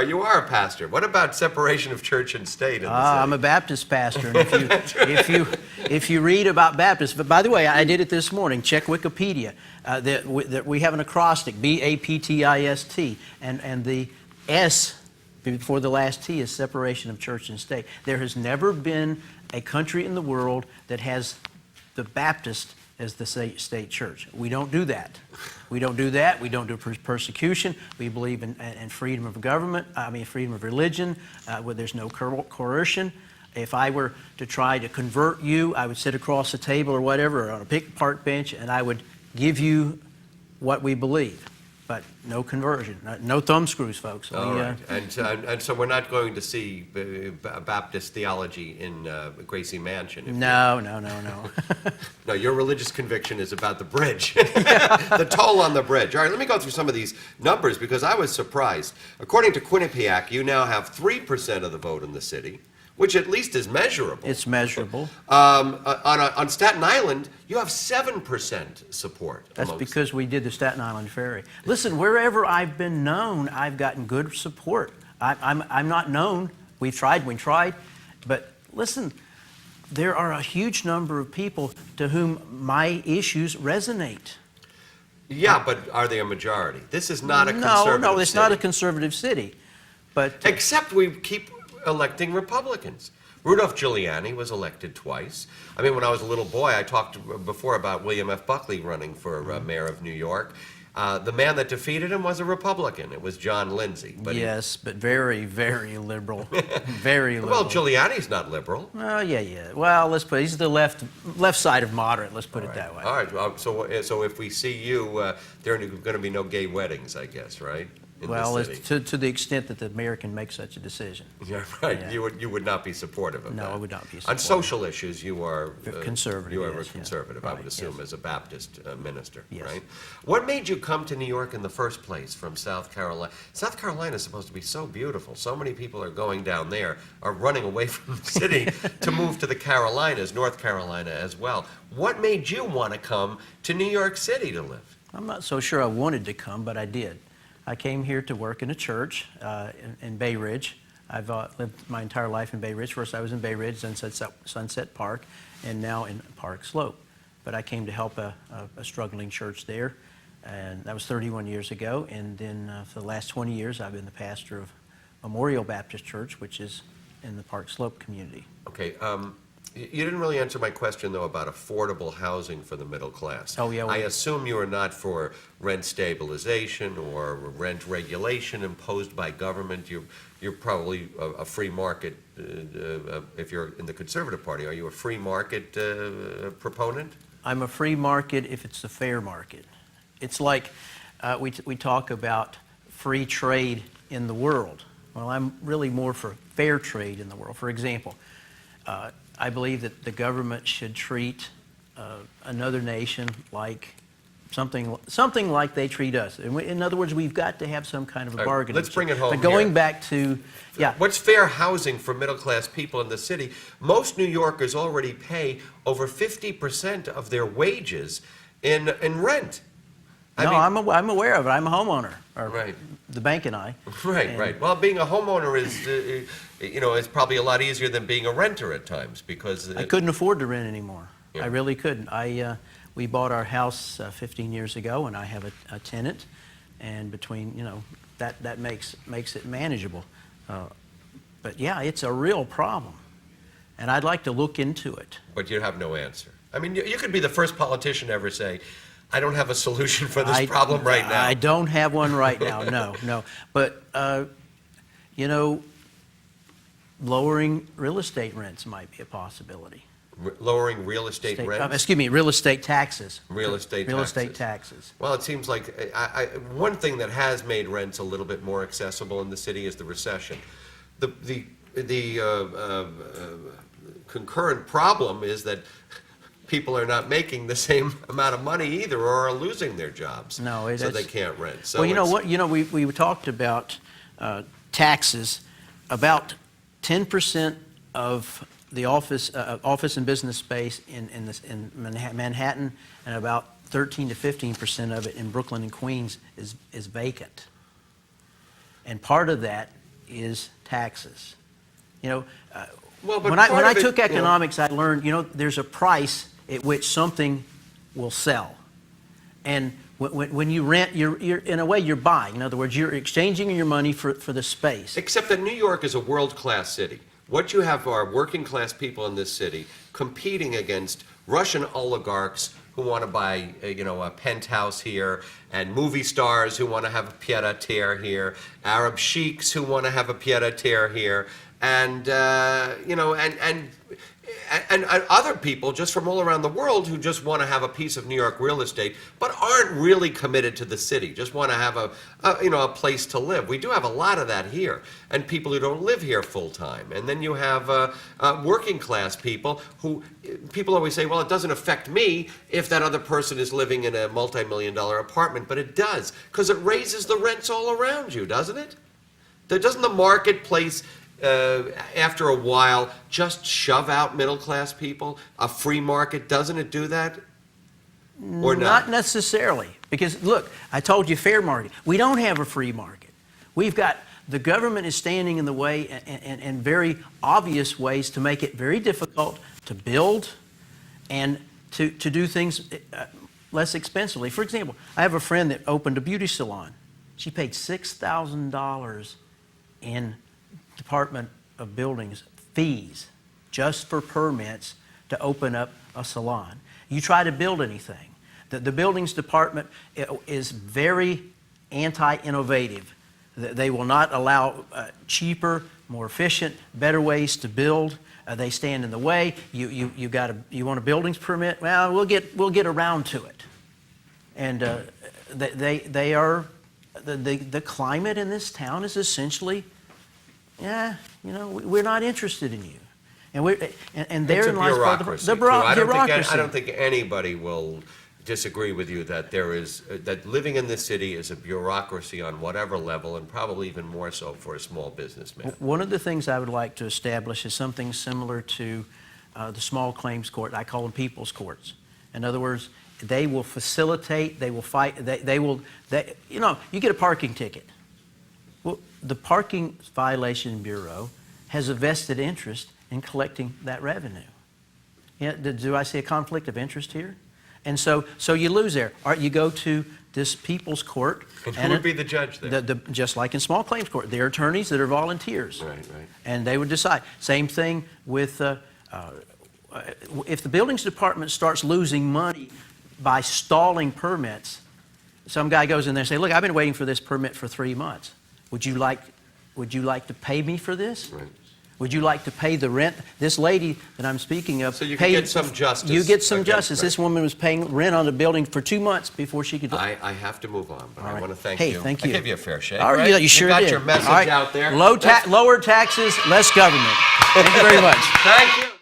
You are a pastor. What about separation of church and state in the city? I'm a Baptist pastor. And if you read about Baptists, but by the way, I did it this morning. Check Wikipedia. That we have an acrostic, B-A-P-T-I-S-T, and the S before the last T is separation of church and state. There has never been a country in the world that has the Baptist as the state church. We don't do that. We don't do that. We don't do persecution. We believe in freedom of government, freedom of religion, where there's no coercion. If I were to try to convert you, I would sit across the table or whatever, or on a park bench, and I would give you what we believe. But no conversion, no thumb screws, folks. All right. And so we're not going to see Baptist theology in Gracie Mansion. No. No, your religious conviction is about the bridge, the toll on the bridge. All right, let me go through some of these numbers because I was surprised. According to Quinnipiac, you now have 3% of the vote in the city, which at least is measurable. It's measurable. On Staten Island, you have 7% support. That's because we did the Staten Island Ferry. Listen, wherever I've been known, I've gotten good support. I'm not known. We tried, but listen, there are a huge number of people to whom my issues resonate. Yeah, but are they a majority? This is not a conservative No, it's city. not a conservative city. But except we keep electing Republicans. Rudolph Giuliani was elected twice. I mean, when I was a little boy, I talked before about William F. Buckley running for mayor of New York. The man that defeated him was a Republican. It was John Lindsay. But but very, very liberal. Very liberal. Well, Giuliani's not liberal. Oh, yeah. Well, let's put he's the left side of moderate. Let's put it that way. All right. So if we see you, there are going to be no gay weddings, I guess, right? Well, to the extent that the mayor can make such a decision. Yeah, right. Yeah. You would not be supportive of that. No, I would not be supportive. On social issues, you are conservative. You are yes, conservative, yeah. I would assume, as a Baptist minister, yes. right? What made you come to New York in the first place from South Carolina? South Carolina is supposed to be so beautiful. So many people are going down there, are running away from the city to move to the Carolinas, North Carolina as well. What made you want to come to New York City to live? I'm not so sure I wanted to come, but I did. I came here to work in a church in Bay Ridge. I've lived my entire life in Bay Ridge. First I was in Bay Ridge, then Sunset Park, and now in Park Slope. But I came to help a struggling church there, and that was 31 years ago. And then for the last 20 years, I've been the pastor of Memorial Baptist Church, which is in the Park Slope community. Okay. You didn't really answer my question, though, about affordable housing for the middle class. Oh, yeah. I assume you are not for rent stabilization or rent regulation imposed by government. You're probably a free market, if you're in the Conservative Party. Are you a free market proponent? I'm a free market if it's a fair market. It's like we talk about free trade in the world. Well, I'm really more for fair trade in the world. For example, I believe that the government should treat another nation like something like they treat us. In other words, we've got to have some kind of a bargaining. Let's bring it home. But going here. back to, yeah. What's fair housing for middle-class people in the city? Most New Yorkers already pay over 50% of their wages in rent. I'm aware of it. I'm a homeowner. Right. The bank and I. Right. Well, being a homeowner is, is probably a lot easier than being a renter at times because I couldn't afford to rent anymore. Yeah. I really couldn't. We bought our house 15 years ago, and I have a tenant, and between that makes it manageable. But yeah, it's a real problem, and I'd like to look into it. But you have no answer. I mean, you could be the first politician to ever say, I don't have a solution for this problem right now. I don't have one right now, no. But, lowering real estate rents might be a possibility. Lowering real estate rents? Real estate taxes. Real estate taxes. Well, it seems like one thing that has made rents a little bit more accessible in the city is the recession. The concurrent problem is that people are not making the same amount of money either, or are losing their jobs. So they can't rent. So well, you know what? We talked about taxes. About 10% of the office and business space in Manhattan, and about 13 to 15% of it in Brooklyn and Queens is vacant. And part of that is taxes. You know, Well, but when I part of it, took you know- economics, I learned, there's a price at which something will sell. And when you rent, you're in a way, you're buying. In other words, you're exchanging your money for the space. Except that New York is a world-class city. What you have are working-class people in this city competing against Russian oligarchs who want to buy, a penthouse here, and movie stars who want to have a pied-a-terre here, Arab sheiks who want to have a pied-a-terre here, and other people just from all around the world who just want to have a piece of New York real estate, but aren't really committed to the city. Just want to have a place to live. We do have a lot of that here, and people who don't live here full time. And then you have working class people who people always say, well, it doesn't affect me if that other person is living in a multi-million-dollar apartment, but it does, because it raises the rents all around you, doesn't it? Doesn't the marketplace after a while just shove out middle-class people? A free market, doesn't it do that? Or not? Not necessarily. Because, look, I told you fair market. We don't have a free market. We've got, the government is standing in the way in very obvious ways to make it very difficult to build and to do things less expensively. For example, I have a friend that opened a beauty salon. She paid $6,000 in Department of Buildings fees just for permits to open up a salon. You try to build anything. The buildings department is very anti-innovative. They will not allow cheaper, more efficient, better ways to build. They stand in the way. You want a buildings permit? Well, we'll get around to it. And they are the climate in this town is essentially, we're not interested in you. And therein lies part of the bureaucracy. I don't think anybody will disagree with you that that living in this city is a bureaucracy on whatever level, and probably even more so for a small businessman. One of the things I would like to establish is something similar to the small claims court. I call them people's courts. In other words, they will facilitate, they will fight, you get a parking ticket. Well, the Parking Violation Bureau has a vested interest in collecting that revenue. Do I see a conflict of interest here? And so you lose there. All right, you go to this people's court. And who would be the judge there? Just like in small claims court, they're attorneys that are volunteers. Right. And they would decide. Same thing with, if the buildings department starts losing money by stalling permits, some guy goes in there and says, look, I've been waiting for this permit for 3 months. Would you like to pay me for this? Right. Would you like to pay the rent? This lady that I'm speaking of, so you can get some justice. You get some justice. Right. This woman was paying rent on the building for 2 months before she could. I have to move on, but I want to thank you. you. Thank you. I gave you a fair shake. All right, right? you sure got did. your message All right. out there. Lower taxes, less government. Thank you very much. Thank you.